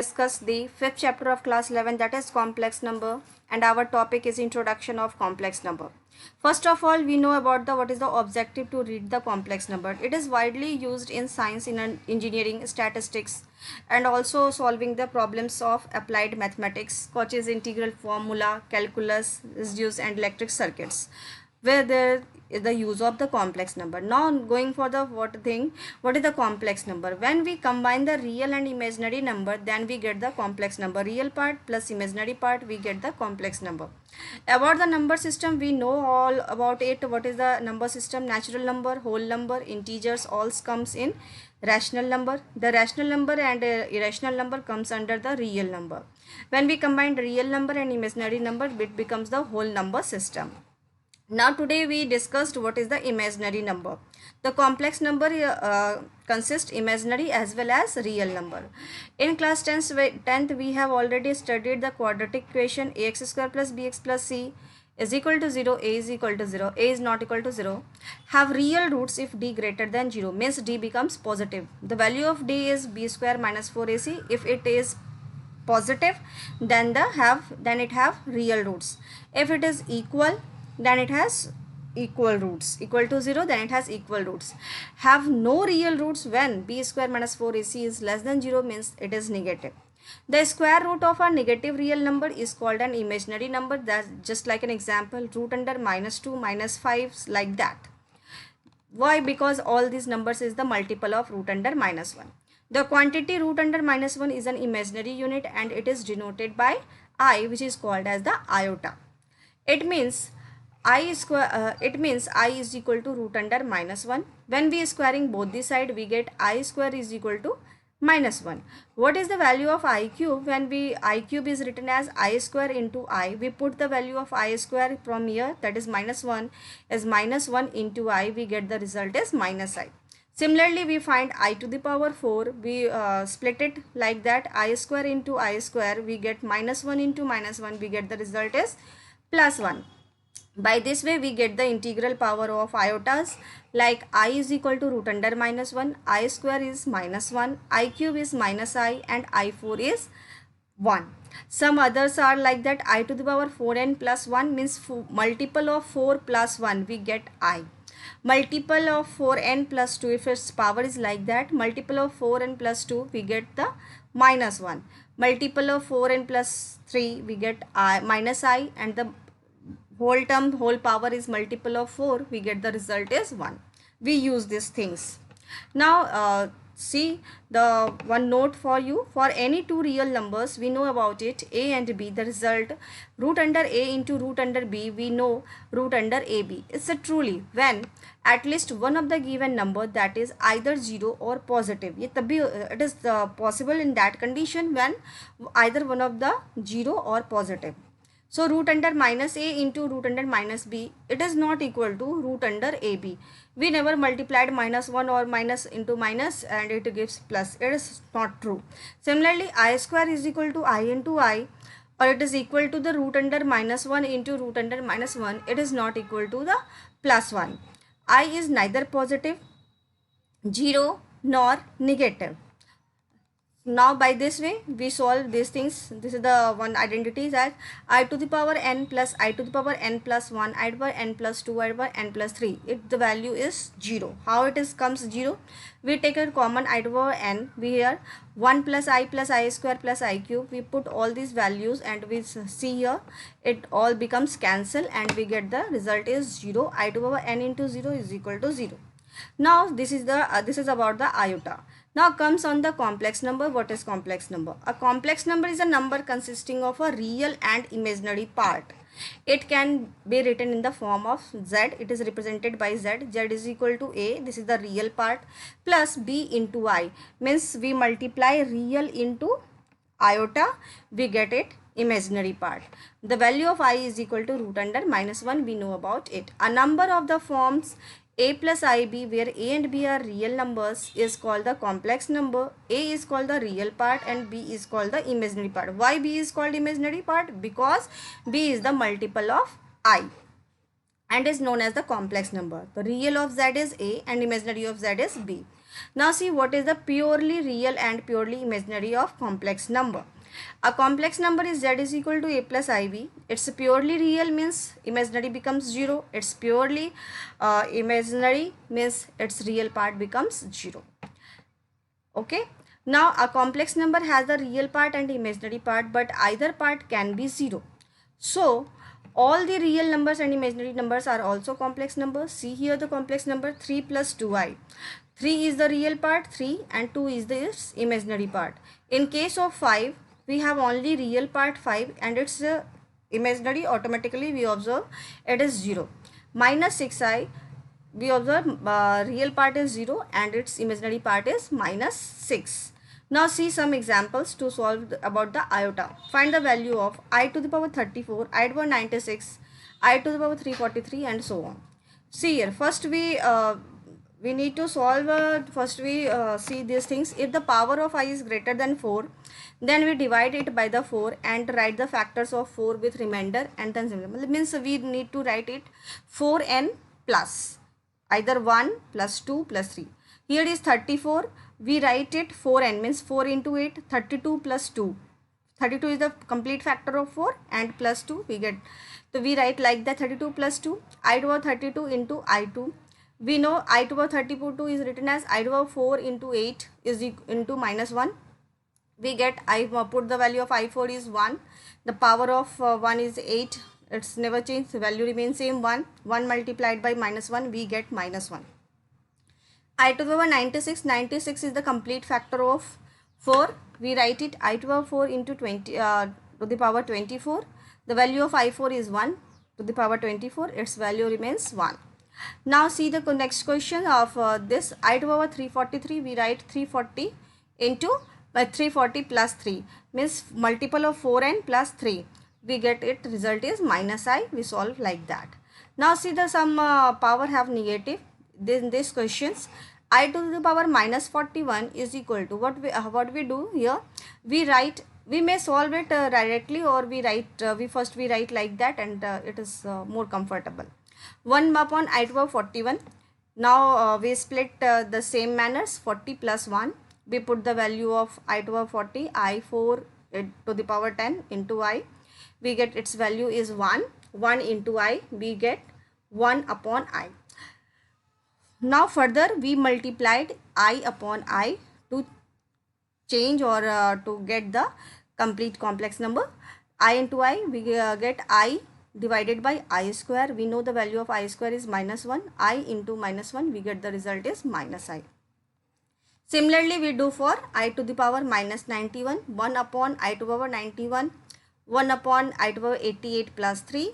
Discuss the fifth chapter of class 11, that is complex number, and our topic is introduction of complex number. First of all, we know about the what is the objective to read the complex number. It is widely used in science, in engineering, statistics, and also solving the problems of applied mathematics, Cauchy's integral formula, calculus, residues, and electric circuits, where there is the use of the complex number. Now going for the what is the complex number? When we combine the real and imaginary number, then we get the complex number. Real part plus imaginary part, we get the complex number. About the number system, we know all about it. What is the number system? Natural number, whole number, integers, all comes in rational number. The rational number and irrational number comes under the real number. When we combine real number and imaginary number, it becomes the whole number system. Now today we discussed what is the imaginary number. The complex number consists imaginary as well as real number. In class 10th we have already studied the quadratic equation ax square plus bx plus c is equal to 0, a is equal to 0, a is not equal to 0. Have real roots if d greater than 0, means d becomes positive. The value of d is b square minus 4ac. If it is positive, then it have real roots. If it is equal, then it has equal roots. Equal to 0, then it has equal roots. Have no real roots when b square minus 4ac is less than 0, means it is negative. The square root of a negative real number is called an imaginary number. That's just like an example, root under minus 2, minus 5, like that. Why? Because all these numbers is the multiple of root under minus 1. The quantity root under minus 1 is an imaginary unit and it is denoted by I, which is called as the iota. It means I is equal to root under minus 1. When we are squaring both the side, we get I square is equal to minus 1. What is the value of I cube? When I cube is written as I square into I, we put the value of I square from here, that is minus 1, as minus 1 into I, we get the result as minus I. Similarly, we find I to the power 4, we split it like that, I square into I square, we get minus 1 into minus 1, we get the result as plus 1. By this way, we get the integral power of iotas, like I is equal to root under minus 1, I square is minus 1, I cube is minus I, and I4 is 1. Some others are like that, I to the power 4n plus 1 means multiple of 4 plus 1, we get I. Multiple of 4n plus 2, if its power is like that, multiple of 4n plus 2, we get the minus 1. Multiple of 4n plus 3, we get I minus I, and the whole power is multiple of 4, we get the result is 1. We use these things. Now see the one note for you. For any two real numbers, we know about it, a and b, the result root under a into root under b, we know root under ab. It's a truly when at least one of the given number, that is either 0 or positive. It is possible in that condition when either one of the 0 or positive. So root under minus a into root under minus b, it is not equal to root under ab. We never multiplied minus 1 or minus into minus and it gives plus. It is not true. Similarly, I square is equal to I into I, or it is equal to the root under minus 1 into root under minus 1. It is not equal to the plus 1. I is neither positive, 0 nor negative. Now by this way we solve these things. This is the one identity that I to the power n plus I to the power n plus 1, I to the power n plus 2, I to the power n plus 3. If the value is 0, how it is comes 0? We take a common I to the power n. We here 1 plus I square plus I cube. We put all these values and we see here it all becomes cancel and we get the result is 0. I to the power n into 0 is equal to 0. Now this is about the iota. Now comes on the complex number. What is complex number? A complex number is a number consisting of a real and imaginary part. It can be written in the form of z. It is represented by z. Z is equal to a, this is the real part, plus b into I, means we multiply real into iota, we get it imaginary part. The value of I is equal to root under minus 1, we know about it. A number of the forms a plus ib, where a and b are real numbers, is called the complex number. A is called the real part and b is called the imaginary part. Why b is called imaginary part? Because b is the multiple of I and is known as the complex number. The real of z is a and imaginary of z is b. Now see what is the purely real and purely imaginary of complex number. A complex number is z is equal to a plus ib. It's purely real means imaginary becomes 0. It's purely imaginary means its real part becomes 0. Okay. Now a complex number has the real part and imaginary part, but either part can be 0. So all the real numbers and imaginary numbers are also complex numbers. See here the complex number 3 plus 2i. 3 is the real part 3 and 2 is the imaginary part. In case of 5, we have only real part 5 and its imaginary, automatically we observe it is 0. Minus 6i, we observe real part is 0 and its imaginary part is minus 6. Now see some examples to solve about the iota. Find the value of I to the power 34, I to the power 96, I to the power 343 and so on. See here, first we need to solve, see these things. If the power of I is greater than 4, then we divide it by the 4 and write the factors of 4 with remainder, and then means we need to write it 4n plus either 1 plus 2 plus 3. Here is 34, we write it 4n means 4 into 8, 32 plus 2. 32 is the complete factor of 4 and plus 2 we get. So we write like that 32 plus 2, I to the power 32 into I2. We know I to the power 32 is written as I to the power 4 into 8 is into minus 1. We get I put the value of I4 is 1. The power of 1 is 8. It's never changed. The value remains same 1. 1 multiplied by minus 1 we get minus 1. I to the power 96. 96 is the complete factor of 4. We write it I to the power 4 into 20 to the power 24. The value of I4 is 1 to the power 24. Its value remains 1. Now see the next question of this I to the power 343. We write 340 into 340 plus 3 means multiple of 4n plus 3. We get it, result is minus I. We solve like that. Now see the some power have negative. In these questions, I to the power minus 41 is equal to what we do here. We write, we may solve it directly, or we write we write like that, and it is more comfortable. 1 upon I to the power 41. Now we split the same manners. 40 plus 1. We put the value of I to the power 40, I4 to the power 10 into I. We get its value is 1. 1 into I, we get 1 upon I. Now further we multiplied I upon I to change or to get the complete complex number. I into I, we get I divided by I square. We know the value of I square is minus 1. I into minus 1, we get the result is minus I. Similarly, we do for I to the power minus 91, 1 upon I to the power 91, 1 upon I to the power 88 plus 3.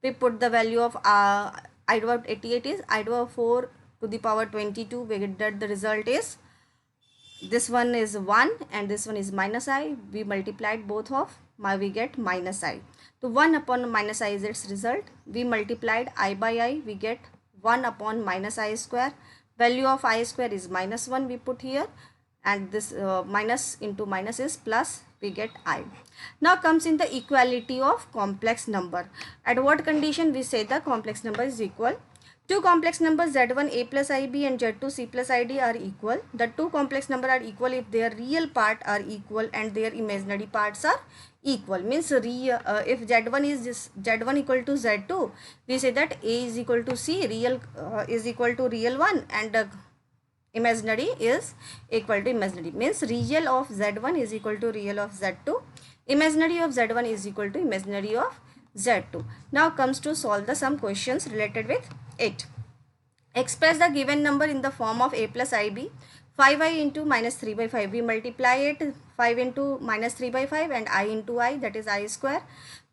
We put the value of I to the power 88 is I to the power 4 to the power 22. We get that the result is, this one is 1 and this one is minus I. We multiplied both of, we get minus I. So 1 upon minus I is its result. We multiplied I by I, we get 1 upon minus I square. Value of I square is minus 1 we put here, and this minus into minus is plus, we get I. Now comes in the equality of complex number. At what condition we say the complex number is equal? Two complex numbers z1 a plus ib and z2 c plus id are equal. The two complex numbers are equal if their real part are equal and their imaginary parts are equal. Means if z1 is this z1 equal to z2, we say that a is equal to c, real is equal to real 1, and imaginary is equal to imaginary. Means real of z1 is equal to real of z2, imaginary of z1 is equal to imaginary of z2. Now comes to solve the some questions related with it. Express the given number in the form of a plus ib. 5i into minus 3 by 5. We multiply it, 5 into minus 3 by 5 and I into I, that is I square.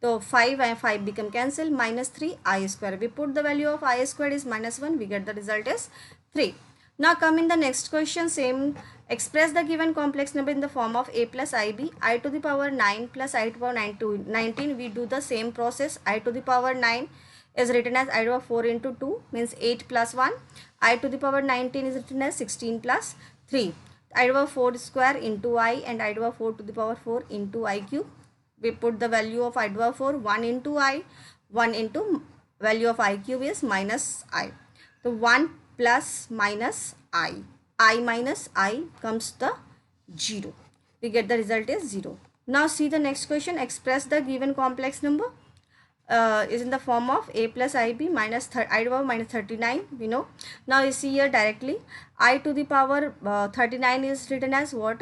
So 5 and 5 become cancel, minus 3 I square. We put the value of I square is minus 1. We get the result is 3. Now come in the next question, same. Express the given complex number in the form of a plus ib. I to the power 9 plus I to the power 19. We do the same process. I to the power 9 is written as I to the power 4 into 2 means 8 plus 1. I to the power 19 is written as 16 plus 3. I to the power 4 square into I and I to the power 4 to the power 4 into I cube. We put the value of I to the power 4, 1 into I, 1 into value of I cube is minus I. So 1 plus minus I. I minus I comes the 0. We get the result is 0. Now see the next question. Express the given complex number. Is in the form of a plus ib minus I to the power minus 39, we know. Now you see here directly, I to the power 39 is written as what?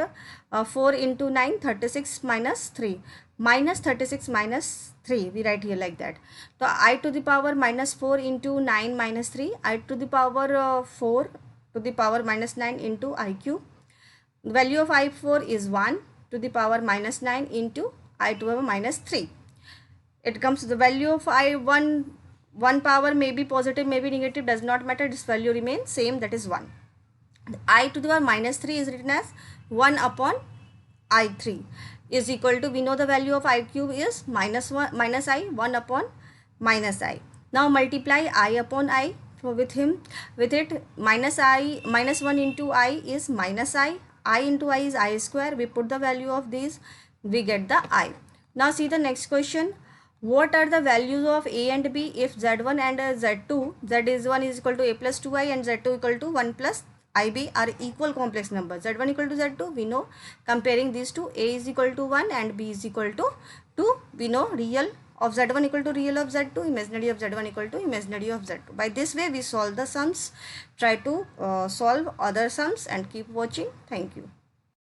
4 into 9, 36 minus 3. Minus 36 minus 3, we write here like that. So I to the power minus 4 into 9 minus 3, I to the power 4 to the power minus 9 into I cube. The value of I4 is 1 to the power minus 9 into I to the power minus 3. It comes to the value of I1, one power may be positive, may be negative, does not matter, this value remains same, that is 1. I to the power minus 3 is written as 1 upon I3 is equal to, we know the value of I cube is minus 1 minus I, 1 upon minus I. Now multiply I upon I with it, minus I, minus 1 into I is minus I into I is I square. We put the value of these, we get the I. Now see the next question. What are the values of a and b if z1 and z2, z1 is equal to a plus 2i and z2 equal to 1 plus ib are equal complex numbers? Z1 equal to z2, we know. Comparing these two, a is equal to 1 and b is equal to 2. We know real of z1 equal to real of z2, imaginary of z1 equal to imaginary of z2. By this way we solve the sums. Try to solve other sums and keep watching. Thank you.